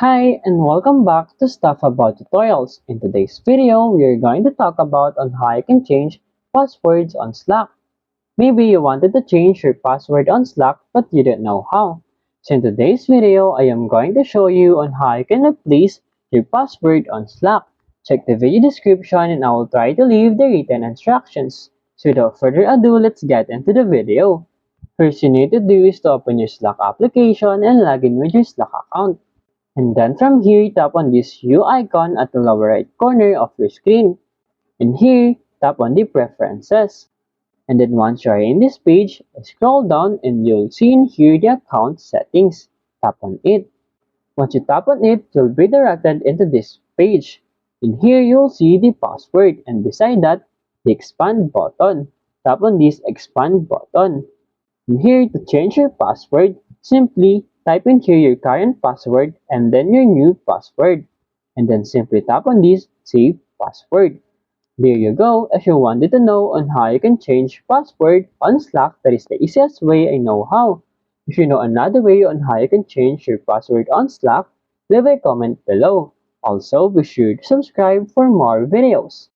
Hi and welcome back to Stuff About Tutorials. In today's video, we are going to talk about on how you can change passwords on Slack. Maybe you wanted to change your password on Slack but you didn't know how. So in today's video, I am going to show you on how you can replace your password on Slack. Check the video description and I will try to leave the written instructions. So without further ado, let's get into the video. First you need to do is to open your Slack application and log in with your Slack account. And then from here, tap on this U icon at the lower right corner of your screen. And here, tap on the Preferences. And then once you are in this page, scroll down and you'll see in here the account settings. Tap on it. Once you tap on it, you'll be redirected into this page. In here, you'll see the password and beside that, the expand button. Tap on this expand button. And here, to change your password, simply type in here your current password and then your new password. And then simply tap on this Save Password. There you go. If you wanted to know on how you can change password on Slack, that is the easiest way I know how. If you know another way on how you can change your password on Slack, leave a comment below. Also, be sure to subscribe for more videos.